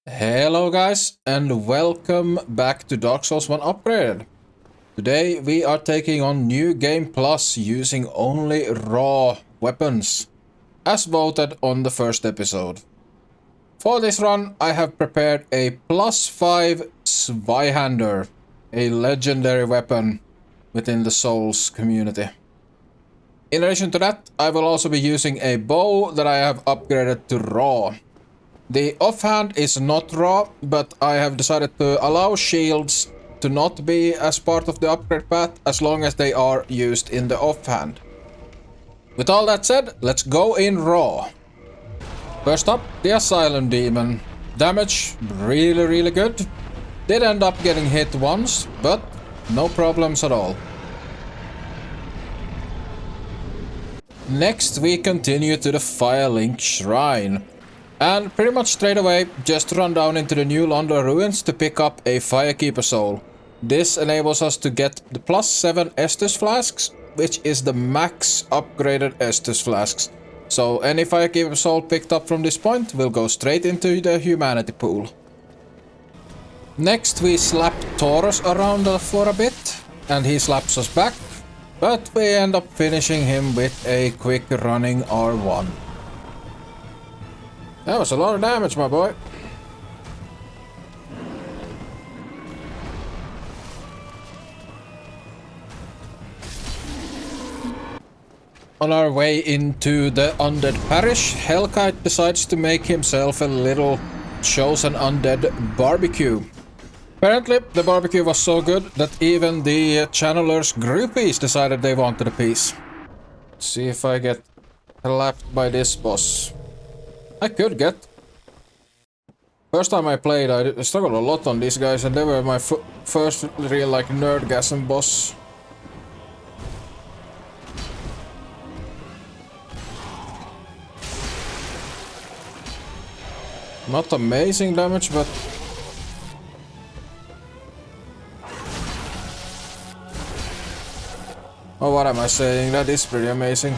Hello guys and welcome back to Dark Souls 1 Upgraded. Today we are taking on New Game Plus using only raw weapons, as voted on the first episode. For this run I have prepared a +5 Zweihander, a legendary weapon within the Souls community. In addition to that, I will also be using a bow that I have upgraded to raw. The offhand is not raw, but I have decided to allow shields to not be as part of the upgrade path as long as they are used in the offhand. With all that said, let's go in raw. First up, the Asylum Demon. Damage really good. Did end up getting hit once, but no problems at all. Next we continue to the Firelink Shrine. And pretty much straight away, just run down into the New London Ruins to pick up a Firekeeper Soul. This enables us to get the +7 Estus Flasks, which is the max upgraded Estus Flasks. So any Firekeeper Soul picked up from this point will go straight into the Humanity Pool. Next we slap Taurus around for a bit, and he slaps us back, but we end up finishing him with a quick running R1. That was a lot of damage, my boy. On our way into the Undead Parish, Hellkite decides to make himself a little chosen undead barbecue. Apparently, the barbecue was so good that even the Channeler's groupies decided they wanted a piece. Let's see if I get slapped by this boss. I could get. First time I played, I struggled a lot on these guys, and they were my first real like nerdgasm boss. Not amazing damage, but oh, what am I saying? That is pretty amazing.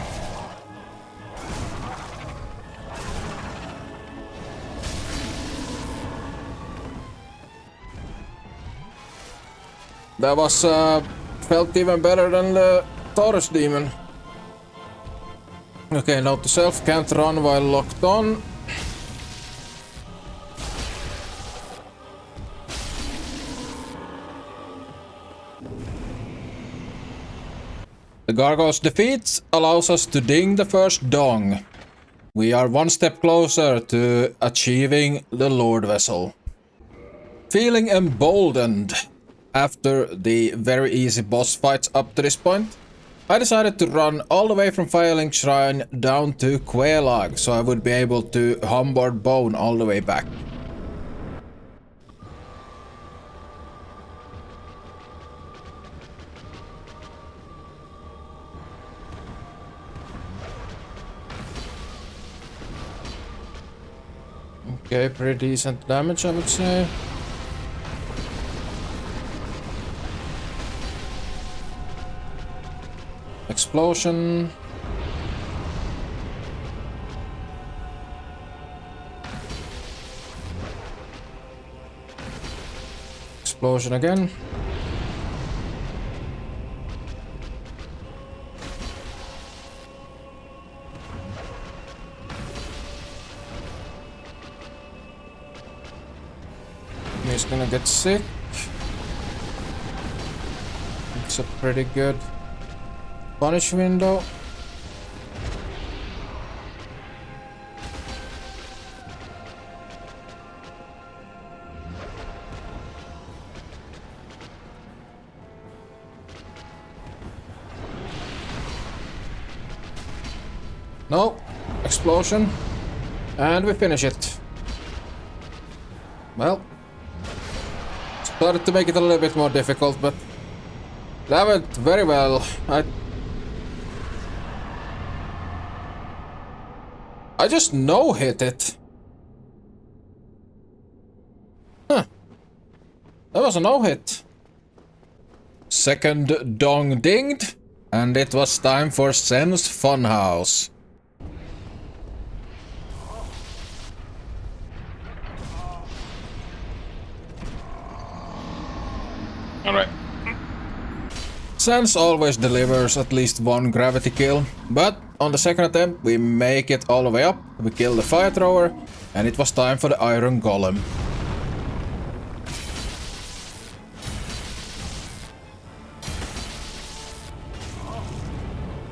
That was felt even better than the Taurus Demon. Okay, note to self, can't run while locked on. The Gargoyle's defeat allows us to ding the first dong. We are one step closer to achieving the Lord Vessel. Feeling emboldened. After the very easy boss fights up to this point, I decided to run all the way from Firelink Shrine down to Quelaag, so I would be able to Homeward Bone all the way back. Okay, pretty decent damage, I would say. Explosion. Explosion again. He's gonna get sick. It's a pretty good punish window. No. Explosion. And we finish it. Well. Started to make it a little bit more difficult, but that went very well. I just no-hit it. Huh. That was a no-hit. Second dong dinged, and it was time for Sen's Funhouse. Alright. Sans always delivers at least one gravity kill, but on the second attempt we make it all the way up, we kill the fire thrower, and it was time for the iron golem.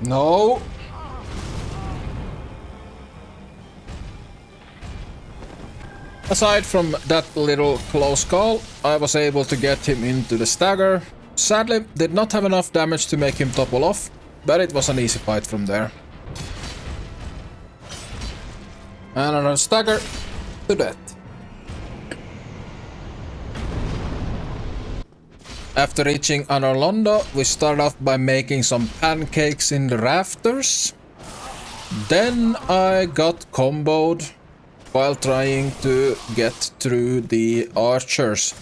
No! Aside from that little close call, I was able to get him into the stagger. Sadly, did not have enough damage to make him topple off, but it was an easy fight from there. And another stagger to death. After reaching Anorlondo, we start off by making some pancakes in the rafters. Then I got comboed while trying to get through the archers.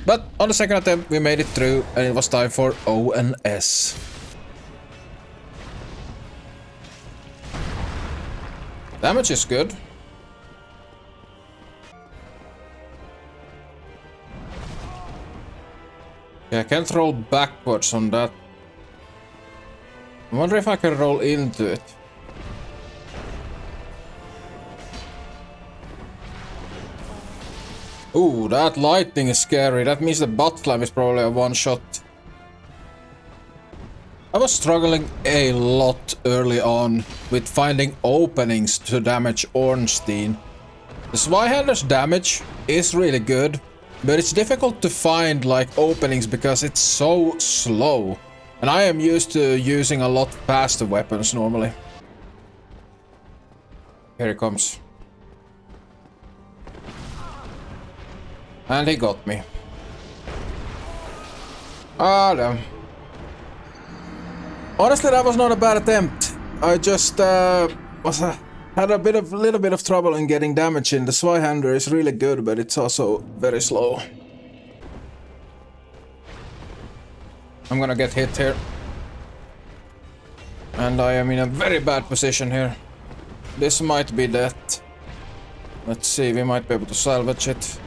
But on the second attempt we made it through and it was time for ONS. Damage is good. Yeah, I can't roll backwards on that. I wonder if I can roll into it. Ooh, that lightning is scary. That means the butt slam is probably a one shot. I was struggling a lot early on with finding openings to damage Ornstein. The Zweihander's damage is really good, but it's difficult to find like openings because it's so slow. And I am used to using a lot faster weapons normally. Here he comes. And he got me. Ah, damn. Honestly, that was not a bad attempt. I just had a little bit of trouble in getting damage in. The Zweihander is really good, but it's also very slow. I'm gonna get hit here. And I am in a very bad position here. This might be death. Let's see, we might be able to salvage it.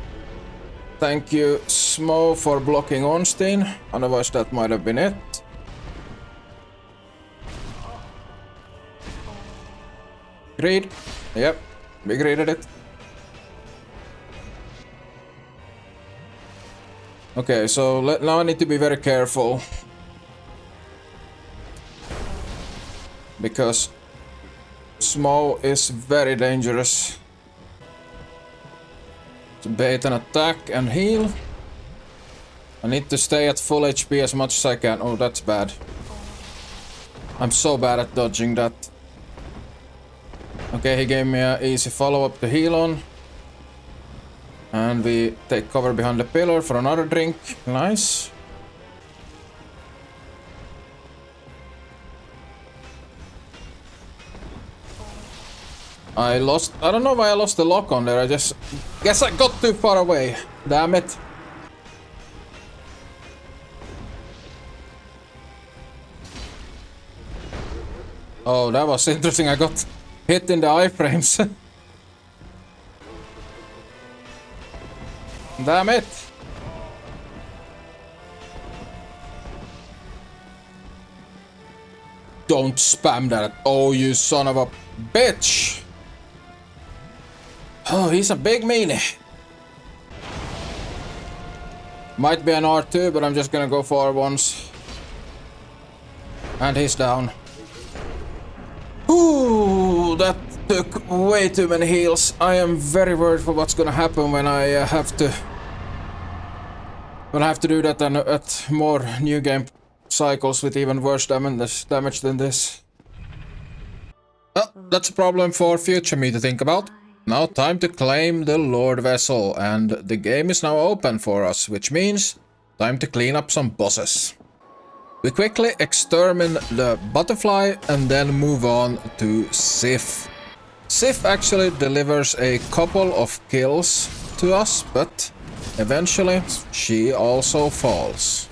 Thank you, Smo, for blocking Ornstein. Otherwise, that might have been it. Greed. Yep, we greeded it. Okay, so now I need to be very careful. Because Smo is very dangerous. To bait an attack and heal. I need to stay at full HP as much as I can. Oh, that's bad. I'm so bad at dodging that. Okay, he gave me an easy follow-up to heal on. And we take cover behind the pillar for another drink. Nice. I don't know why I lost the lock on there, I just guess I got too far away. Damn it. Oh, that was interesting, I got hit in the iframes. Damn it. Don't spam that. Oh, you son of a bitch. Oh, he's a big meanie. Might be an R2, but I'm just gonna go for R1s. And he's down. Ooh, that took way too many heals. I am very worried for what's gonna happen when I have to do that at more new game cycles with even worse damage than this. Well, that's a problem for future me to think about. Now time to claim the Lord Vessel, and the game is now open for us, which means time to clean up some bosses. We quickly exterminate the butterfly and then move on to Sif. Sif actually delivers a couple of kills to us, but eventually she also falls.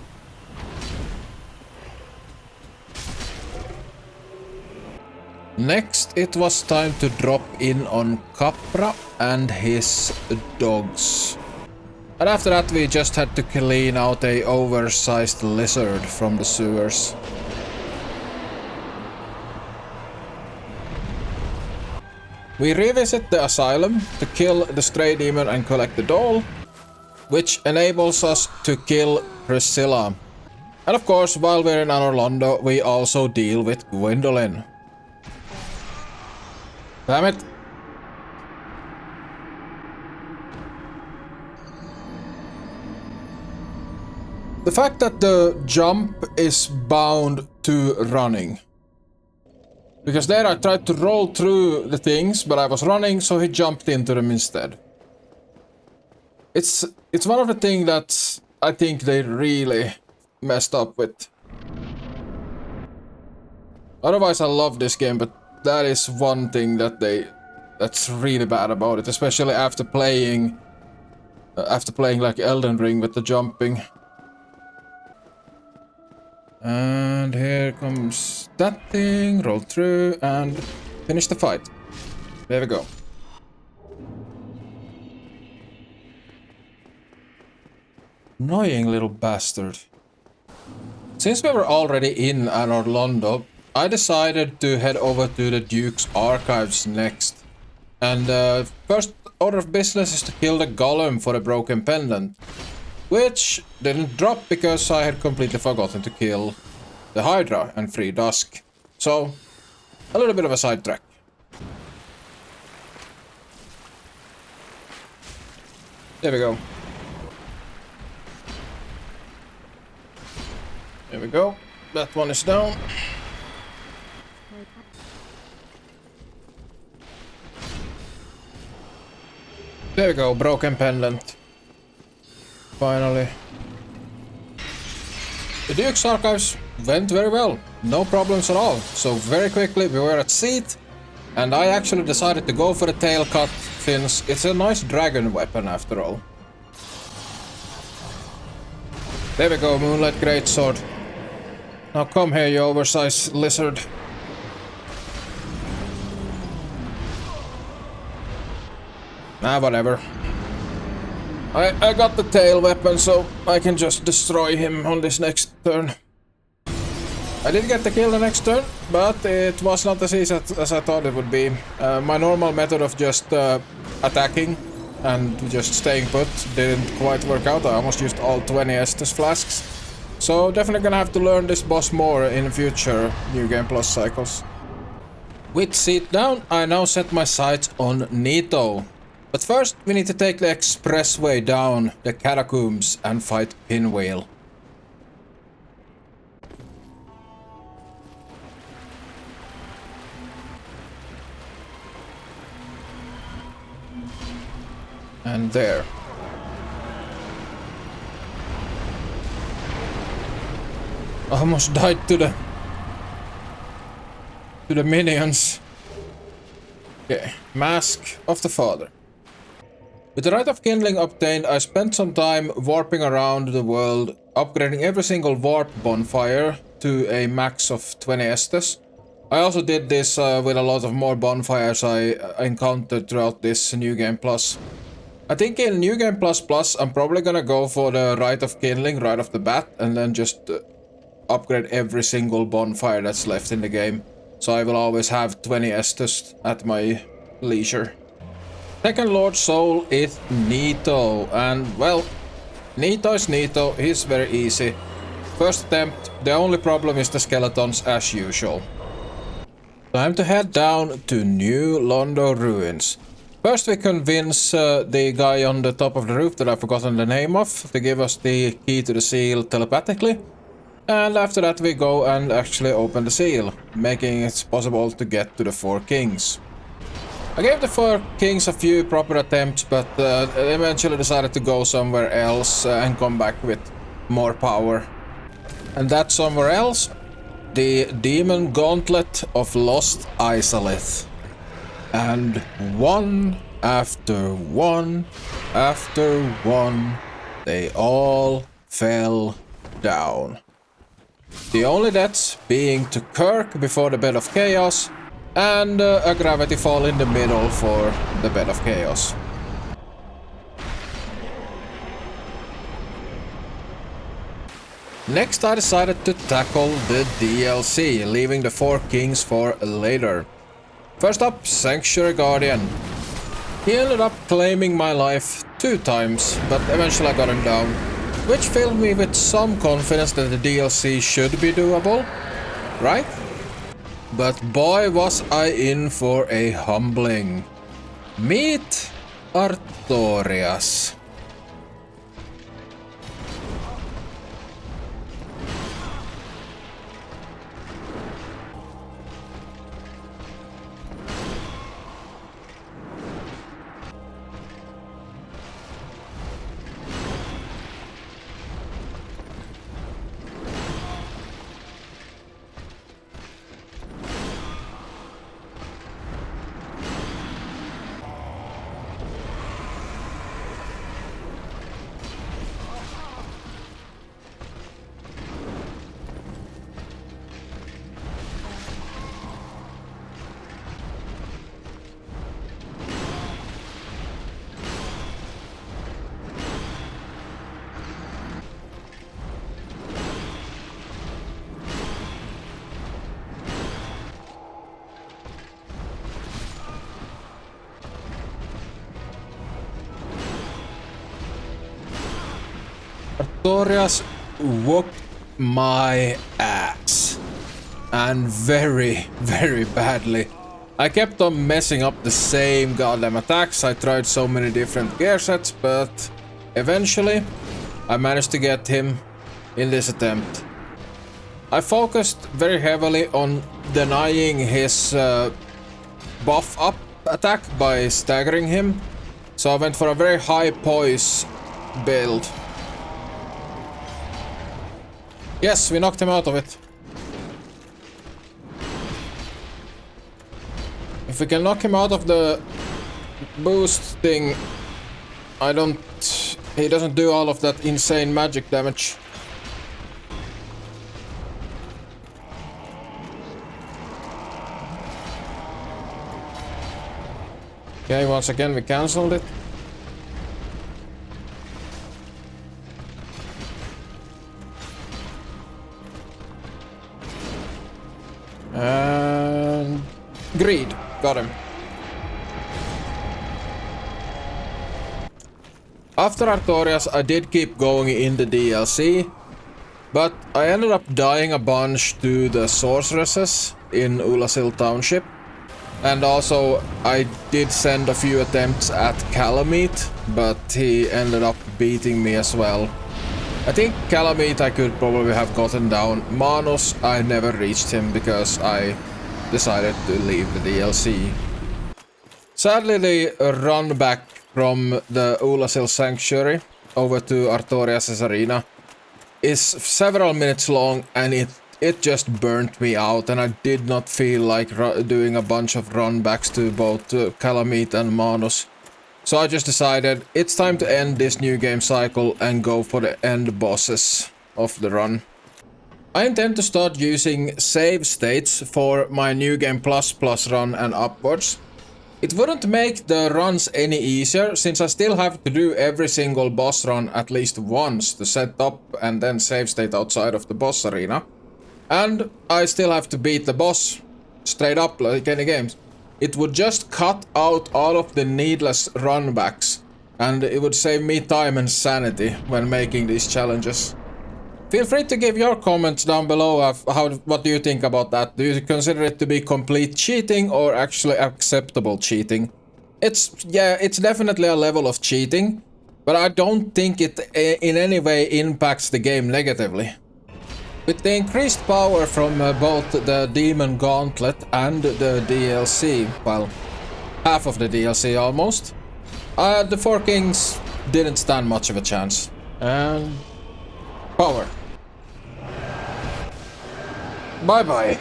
Next, it was time to drop in on Capra and his dogs. And after that we just had to clean out a oversized lizard from the sewers. We revisit the asylum to kill the stray demon and collect the doll, which enables us to kill Priscilla. And of course, while we're in Anor Londo, we also deal with Gwyndolin. Damn it. The fact that the jump is bound to running. Because there I tried to roll through the things, but I was running, so he jumped into them instead. It's one of the things that I think they really messed up with. Otherwise I love this game, but that is one thing that that's really bad about it, especially after playing like Elden Ring with the jumping. And here comes that thing, roll through and finish the fight. There we go. Annoying little bastard. Since we were already in Anor Londo, I decided to head over to the Duke's Archives next. And first order of business is to kill the golem for a broken pendant. Which didn't drop because I had completely forgotten to kill the Hydra and free Dusk. So, a little bit of a sidetrack. There we go. There we go. That one is down. There we go, broken pendant. Finally. The Duke's Archives went very well. No problems at all. So very quickly we were at seat. And I actually decided to go for the tail cut since it's a nice dragon weapon after all. There we go, Moonlight Greatsword. Now come here, you oversized lizard. Ah, whatever. I got the tail weapon, so I can just destroy him on this next turn. I did get the kill the next turn, but it was not as easy as I thought it would be. My normal method of just attacking and just staying put didn't quite work out. I almost used all 20 Estus flasks. So definitely gonna have to learn this boss more in future New Game Plus cycles. With seat down, I now set my sights on Nito. But first, we need to take the expressway down the catacombs and fight Pinwheel. And there. Almost died to the minions. Okay, Mask of the Father. With the Rite of Kindling obtained, I spent some time warping around the world, upgrading every single warp bonfire to a max of 20 Estus. I also did this with a lot of more bonfires I encountered throughout this New Game Plus. I think in New Game Plus Plus, I'm probably gonna go for the Rite of Kindling right off the bat, and then just upgrade every single bonfire that's left in the game. So I will always have 20 Estus at my leisure. Second Lord Soul is Nito, and well, Nito is Nito, he's very easy. First attempt, the only problem is the skeletons as usual. Time to head down to New Londo Ruins. First we convince the guy on the top of the roof that I've forgotten the name of to give us the key to the seal telepathically. And after that we go and actually open the seal, making it possible to get to the Four Kings. I gave the Four Kings a few proper attempts, but eventually decided to go somewhere else and come back with more power. And that somewhere else, the Demon Gauntlet of Lost Izalith. And one after one after one, they all fell down. The only deaths being to Kirk before the Bed of Chaos, and a gravity fall in the middle for the Bed of Chaos. Next I decided to tackle the DLC, leaving the Four Kings for later. First up, Sanctuary Guardian. He ended up claiming my life 2 times, but eventually I got him down, which filled me with some confidence that the DLC should be doable, right? But boy was I in for a humbling. Meet Artorias. Artorias whooped my ass. And very, very badly. I kept on messing up the same goddamn attacks. I tried so many different gear sets, but eventually I managed to get him in this attempt. I focused very heavily on denying his buff up attack by staggering him. So I went for a very high poise build. Yes, we knocked him out of it. If we can knock him out of the boost thing, he doesn't do all of that insane magic damage. Okay, once again we cancelled it. And Greed. Got him. After Artorias, I did keep going in the DLC, but I ended up dying a bunch to the sorceresses in Ulasil Township. And also, I did send a few attempts at Calamite, but he ended up beating me as well. I think Calamite I could probably have gotten down. Manus, I never reached him because I decided to leave the DLC. Sadly, the run back from the Ulasil Sanctuary over to Artorias' arena is several minutes long, and it just burnt me out, and I did not feel like doing a bunch of run backs to both Calamite and Manus. So I just decided it's time to end this new game cycle and go for the end bosses of the run. I intend to start using save states for my New Game Plus run and upwards. It wouldn't make the runs any easier, since I still have to do every single boss run at least once to set up and then save state outside of the boss arena. And I still have to beat the boss straight up like any games. It would just cut out all of the needless runbacks, and it would save me time and sanity when making these challenges. Feel free to give your comments down below of what do you think about that. Do you consider it to be complete cheating or actually acceptable cheating? It's definitely a level of cheating, but I don't think it in any way impacts the game negatively. With the increased power from both the Demon Gauntlet and the DLC, well, half of the DLC almost, the Four Kings didn't stand much of a chance. And power. Bye-bye.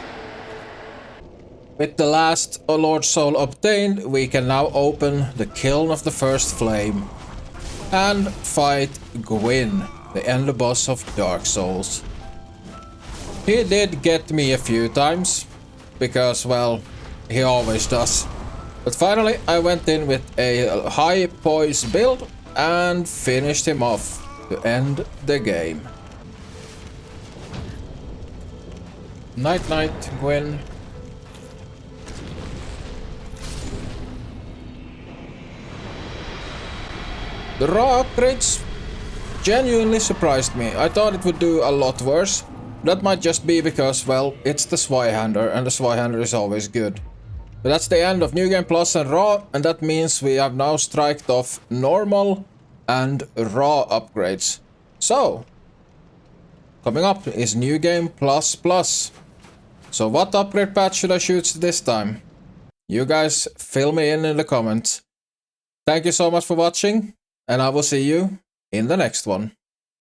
With the last Lord Soul obtained, we can now open the Kiln of the First Flame and fight Gwyn, the end boss of Dark Souls. He did get me a few times, because, well, he always does. But finally, I went in with a high poise build and finished him off to end the game. Night night, Gwen. The raw upgrades genuinely surprised me. I thought it would do a lot worse. That might just be because, well, it's the Zweihander, and the Zweihander is always good. But that's the end of New Game Plus and Raw, and that means we have now striked off normal and raw upgrades. So, coming up is New Game Plus Plus. So what upgrade patch should I choose this time? You guys fill me in the comments. Thank you so much for watching, and I will see you in the next one.